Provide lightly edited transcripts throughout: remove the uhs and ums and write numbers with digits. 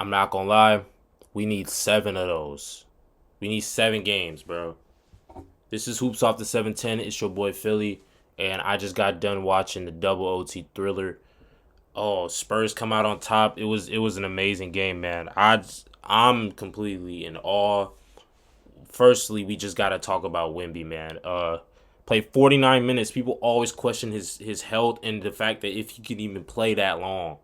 I'm not gonna lie. We need 7 of those. We need 7 games, bro. This is Hoops Off the 710. It's your boy Philly. And I just got done watching the double OT thriller. Oh, Spurs come out on top. It was an amazing game, man. I'm completely in awe. Firstly, we just gotta talk about Wemby, man. Played 49 minutes. People always question his health and the fact that if he could even play that long.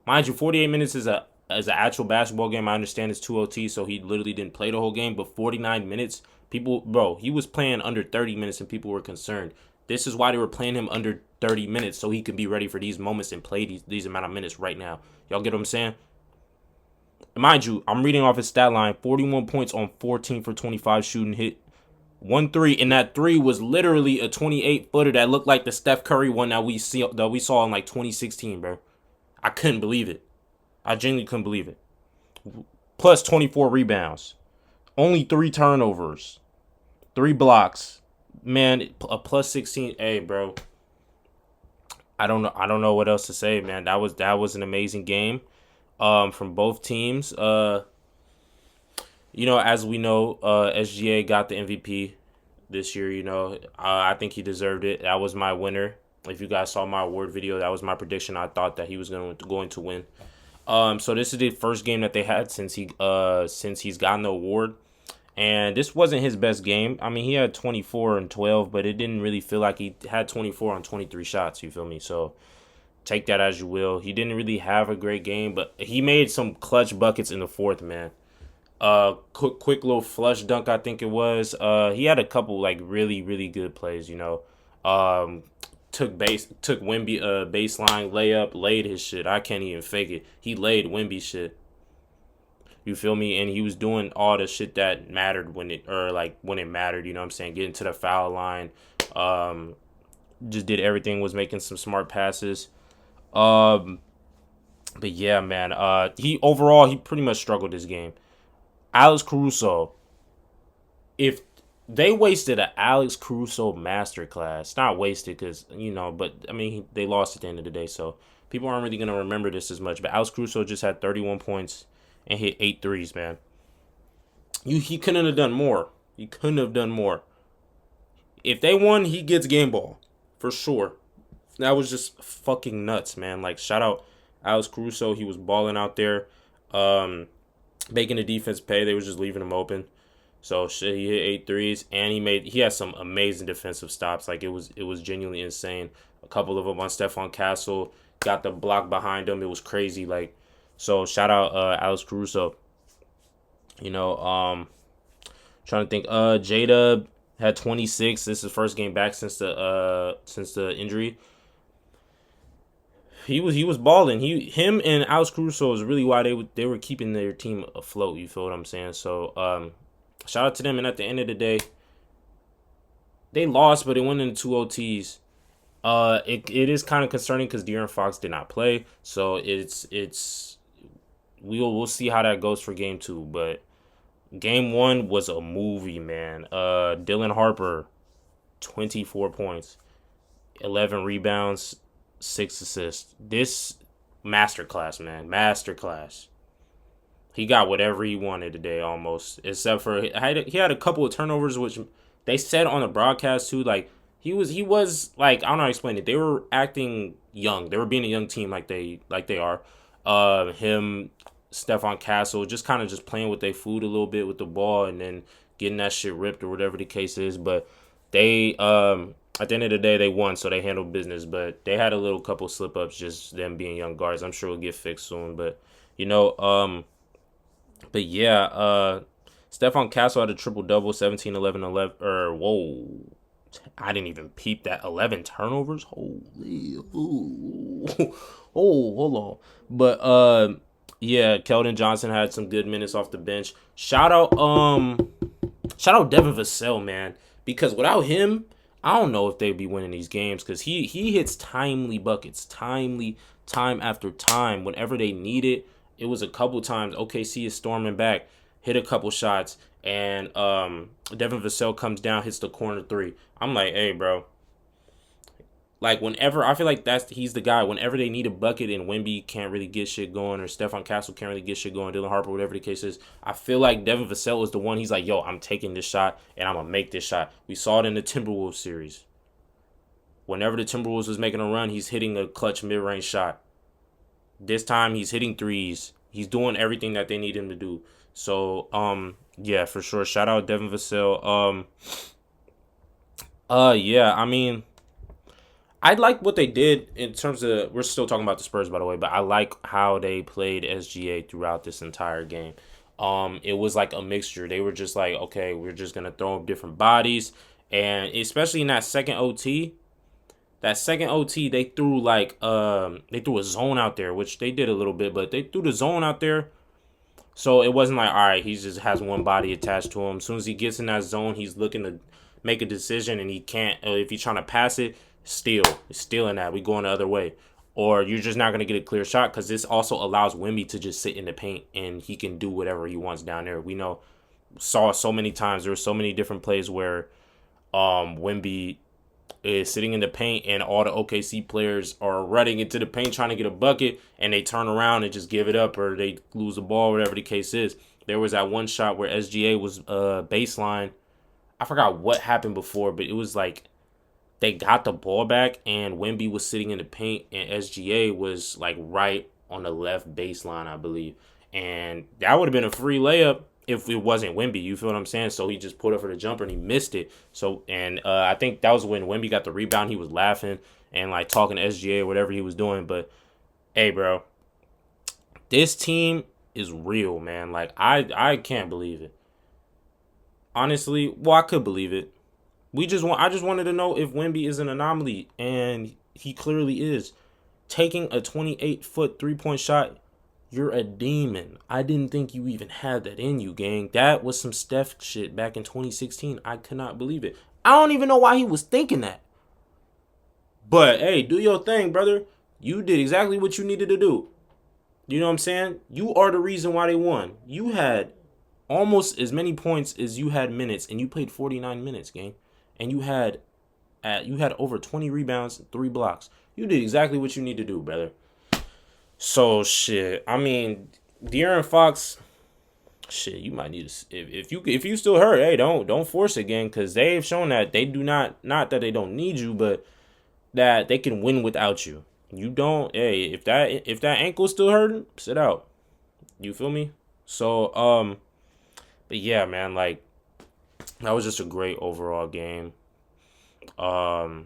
Mind you, 48 minutes is an actual basketball game. I understand it's 2 OT, so he literally didn't play the whole game. But 49 minutes, he was playing under 30 minutes, and people were concerned. This is why they were playing him under 30 minutes, so he could be ready for these moments and play these amount of minutes right now. Y'all get what I'm saying? Mind you, I'm reading off his stat line: 41 points on 14 for 25 shooting, hit 1 3, and that 3 was literally a 28-footer that looked like the Steph Curry one that we saw in like 2016, bro. I couldn't believe it. I genuinely couldn't believe it. Plus 24 rebounds. Only 3 turnovers. 3 blocks. Man, a plus 16. Hey, bro. I don't know what else to say, man. That was an amazing game. From both teams. As we know, SGA got the MVP this year, I think he deserved it. That was my winner. If you guys saw my award video, that was my prediction. I thought that he was going to win. So this is the first game that they had since he's gotten the award, and this wasn't his best game. I mean, he had 24 and 12, but it didn't really feel like he had 24 on 23 shots. You feel me? So take that as you will. He didn't really have a great game, but he made some clutch buckets in the fourth, man. Quick little flush dunk, I think it was. He had a couple like really really good plays. Took Wemby baseline layup, laid his shit. I can't even fake it. He laid Wemby shit. You feel me? And he was doing all the shit that mattered when it mattered. You know what I'm saying? Getting to the foul line. Just did everything. Was making some smart passes. Um, but yeah, man. He pretty much struggled this game. Alex Caruso, if they wasted an Alex Caruso masterclass, not wasted because, but I mean, they lost at the end of the day, so people aren't really going to remember this as much. But Alex Caruso just had 31 points and hit 8 threes, man. He couldn't have done more. He couldn't have done more. If they won, he gets game ball for sure. That was just fucking nuts, man. Like, shout out Alex Caruso. He was balling out there. Making the defense pay. They were just leaving him open. So shit, he hit 8 threes, and he had some amazing defensive stops. Like, it was genuinely insane. A couple of them on Stephon Castle, got the block behind him. It was crazy. Like, so shout out Alex Caruso. Trying to think. J-Dub had 26. This is his first game back since the injury. He was balling. Him and Alex Caruso is really why they were keeping their team afloat. You feel what I'm saying? So shout out to them. And at the end of the day, they lost, but it went into 2 OTs. It is kind of concerning because De'Aaron Fox did not play. So we'll see how that goes for game 2. But game 1 was a movie, man. Dylan Harper, 24 points, 11 rebounds, 6 assists. This masterclass, man. Masterclass. He got whatever he wanted today almost. Except for he had a couple of turnovers, which they said on the broadcast too. Like he was like, I don't know how to explain it. They were acting young. They were being a young team like they are. Him, Stephon Castle, just kind of just playing with their food a little bit with the ball and then getting that shit ripped or whatever the case is. But they at the end of the day, they won, so they handled business. But they had a little couple slip ups, just them being young guards. I'm sure it'll get fixed soon. But but yeah, Stephon Castle had a triple double, 17, 11, 11. Whoa, I didn't even peep that. 11 turnovers. Holy, ooh. Oh, hold on. But yeah, Keldon Johnson had some good minutes off the bench. Shout out Devin Vassell, man, because without him, I don't know if they'd be winning these games because he hits timely buckets, time after time. Whenever they need it, it was a couple times. OKC is storming back, hit a couple shots, and Devin Vassell comes down, hits the corner 3. I'm like, hey, bro, Like whenever I feel like he's the guy. Whenever they need a bucket and Wemby can't really get shit going, or Stephon Castle can't really get shit going, Dylan Harper, whatever the case is, I feel like Devin Vassell is the one. He's like, yo, I'm taking this shot and I'm gonna make this shot. We saw it in the Timberwolves series. Whenever the Timberwolves was making a run, he's hitting a clutch mid-range shot. This time he's hitting threes. He's doing everything that they need him to do. So, yeah, for sure. Shout out Devin Vassell. Yeah, I mean, I like what they did in terms of, we're still talking about the Spurs, by the way, but I like how they played SGA throughout this entire game. It was like a mixture. They were just like, okay, we're just gonna throw up different bodies, and especially in that second OT, they threw they threw a zone out there, which they did a little bit, but they threw the zone out there. So it wasn't like, all right, he just has one body attached to him. As soon as he gets in that zone, he's looking to make a decision, and he can't. If he's trying to pass it, it's stealing that. We going the other way. Or you're just not going to get a clear shot, because this also allows Wemby to just sit in the paint, and he can do whatever he wants down there. We saw so many times, there were so many different plays where Wemby is sitting in the paint and all the OKC players are running into the paint trying to get a bucket, and they turn around and just give it up, or they lose the ball, whatever the case is. There was that one shot where SGA was baseline. I forgot what happened before, but it was like they got the ball back and Wemby was sitting in the paint and SGA was like right on the left baseline, I believe. And that would have been a free layup if it wasn't Wemby. You feel what I'm saying? So he just put up for the jumper and he missed it. So, and I think that was when Wemby got the rebound. He was laughing and like talking to SGA or whatever he was doing. But hey, bro, this team is real, man. Like I can't believe it. Honestly, well, I could believe it. I just wanted to know if Wemby is an anomaly, and he clearly is. Taking a 28-foot three-point shot, you're a demon. I didn't think you even had that in you, gang. That was some Steph shit back in 2016. I could not believe it. I don't even know why he was thinking that. But, hey, do your thing, brother. You did exactly what you needed to do. You know what I'm saying? You are the reason why they won. You had almost as many points as you had minutes, and you played 49 minutes, gang. And you had over 20 rebounds and 3 blocks. You did exactly what you need to do, brother. So shit. I mean, De'Aaron Fox, shit, you might need to, if you still hurt, hey, don't force it, gang, because they've shown that they do not that they don't need you, but that they can win without you. You don't, hey, if that ankle's still hurting, sit out. You feel me? So but yeah, man, like, that was just a great overall game. Yeah,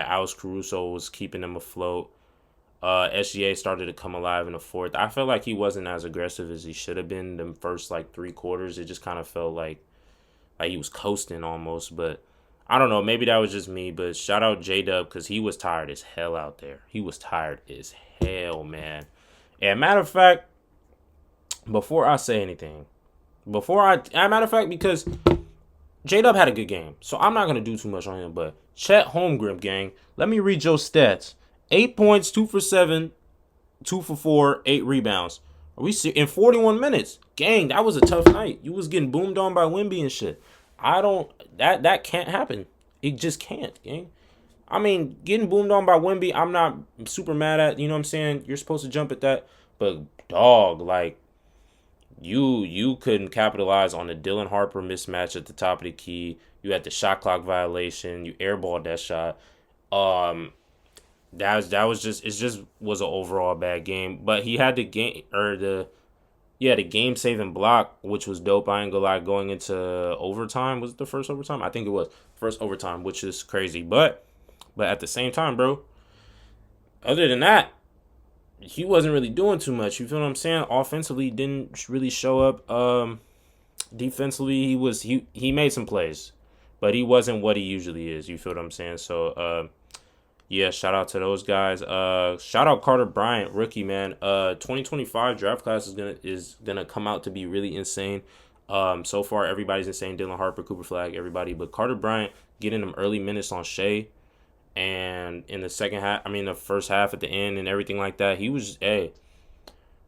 Alex Caruso was keeping them afloat. SGA started to come alive in the fourth. I felt like he wasn't as aggressive as he should have been the first like 3 quarters. It just kind of felt like he was coasting almost. But I don't know. Maybe that was just me. But shout out J-Dub, because he was tired as hell out there. He was tired as hell, man. And matter of fact, before I say anything, because J-Dub had a good game, so I'm not going to do too much on him, but Chet Holmgren, gang, let me read your stats. 8 points, 2 for 7, 2 for 4, 8 rebounds. In 41 minutes? Gang, that was a tough night. You was getting boomed on by Wemby and shit. That can't happen. It just can't, gang. I mean, getting boomed on by Wemby, I'm not super mad at, you know what I'm saying? You're supposed to jump at that, but dog, like, you couldn't capitalize on the Dylan Harper mismatch at the top of the key. You had the shot clock violation. You airballed that shot. That was just was an overall bad game. But he had the game saving block, which was dope. I ain't gonna lie. Going into overtime, was it the first overtime? I think it was first overtime, which is crazy. But at the same time, bro, other than that, he wasn't really doing too much. You feel what I'm saying? Offensively, didn't really show up. Defensively, he made some plays, but he wasn't what he usually is. You feel what I'm saying? So, yeah, shout out to those guys. Shout out Carter Bryant, rookie, man. 2025 draft class is gonna come out to be really insane. So far everybody's insane. Dylan Harper, Cooper Flag, everybody, but Carter Bryant getting them early minutes on Shea. And in the the first half at the end and everything like that, he was ready.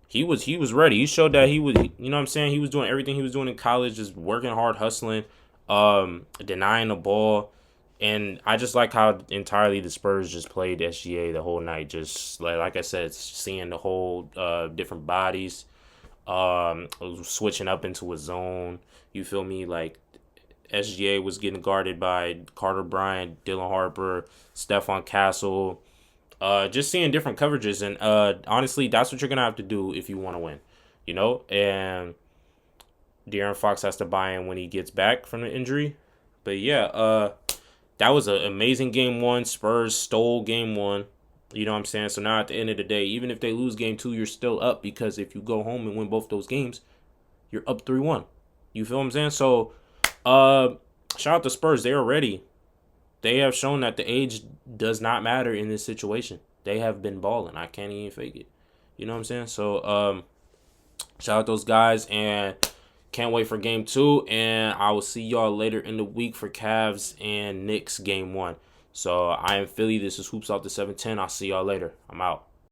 He showed that he was, you know what I'm saying? He was doing everything he was doing in college, just working hard, hustling, denying the ball. And I just like how entirely the Spurs just played SGA the whole night. Just like I said, seeing the whole different bodies, switching up into a zone. You feel me? Like SGA was getting guarded by Carter Bryant, Dylan Harper, Stephon Castle. Just seeing different coverages, and honestly, that's what you're gonna have to do if you want to win, you know. And De'Aaron Fox has to buy in when he gets back from the injury. But yeah, that was an amazing game one. Spurs stole game one. You know what I'm saying? So now at the end of the day, even if they lose game two, you're still up because if you go home and win both those games, you're up 3-1. You feel what I'm saying? So, shout out to Spurs. They are ready. They have shown that the age does not matter in this situation. They have been balling. I can't even fake it. You know what I'm saying? So, shout out those guys and can't wait for game two. And I will see y'all later in the week for Cavs and Knicks game one. So I am Philly. This is Hoops Off the 710. I'll see y'all later. I'm out.